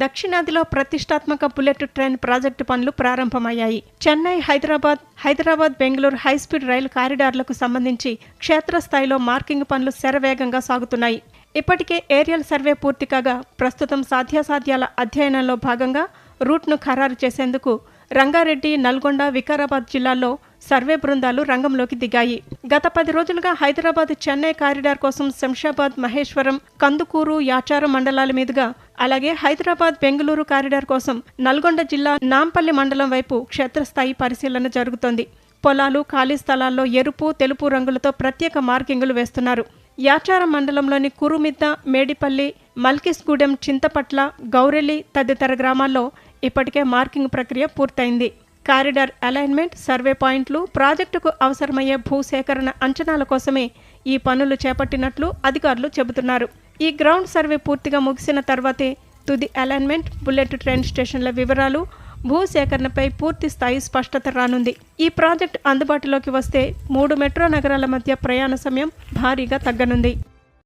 దక్షిణాదిలో ప్రతిష్టాత్మక bullet train project పనులు ప్రారంభమయ్యాయి. చెన్నై, హైదరాబాద్, బెంగళూరు హైస్పీడ్ రైలు కారిడార్లకు సంబంధించి క్షేత్రస్థాయిలో మార్కింగ్ పనులు శరవేగంగా సాగుతున్నాయి. ఇప్పటికే ఏరియల్ సర్వే పూర్తి కాగా ప్రస్తుతం సాధ్యాసాధ్యాల అధ్యయనంలో భాగంగా రూట్ను ఖరారు చేసేందుకు రంగారెడ్డి, నల్గొండ, వికారాబాద్ జిల్లాల్లో సర్వే బృందాలు రంగంలోకి దిగాయి. గత 10 రోజులుగా హైదరాబాద్, చెన్నై కారిడార్ కోసం శంషాబాద్, మహేశ్వరం, కందుకూరు, యాచారం మండలాల మీదుగా, అలాగే హైదరాబాద్, బెంగళూరు కారిడార్ కోసం నల్గొండ జిల్లా నాంపల్లి మండలం వైపు క్షేత్రస్థాయి పరిశీలన జరుగుతోంది. పొలాలు, ఖాళీ స్థలాల్లో ఎరుపు, తెలుపు రంగులతో ప్రత్యేక మార్కింగులు వేస్తున్నారు. యాచారం మండలంలోని కురుమిద్ద, మేడిపల్లి, మల్కిస్గూడెం, చింతపట్ల, గౌరెల్లి తదితర గ్రామాల్లో ఇప్పటికే మార్కింగ్ ప్రక్రియ పూర్తయింది. కారిడార్ అలైన్మెంట్, సర్వే పాయింట్లు, ప్రాజెక్టుకు అవసరమయ్యే భూసేకరణ అంచనాల కోసమే ఈ పనులు చేపట్టినట్లు అధికారులు చెబుతున్నారు. ఈ గ్రౌండ్ సర్వే పూర్తిగా ముగిసిన తర్వాతే తుది అలైన్మెంట్, బుల్లెట్ ట్రైన్ స్టేషన్ల వివరాలు, భూసేకరణపై పూర్తి స్థాయి స్పష్టత రానుంది. ఈ ప్రాజెక్టు అందుబాటులోకి వస్తే 3 మెట్రో నగరాల మధ్య ప్రయాణ సమయం భారీగా తగ్గనుంది.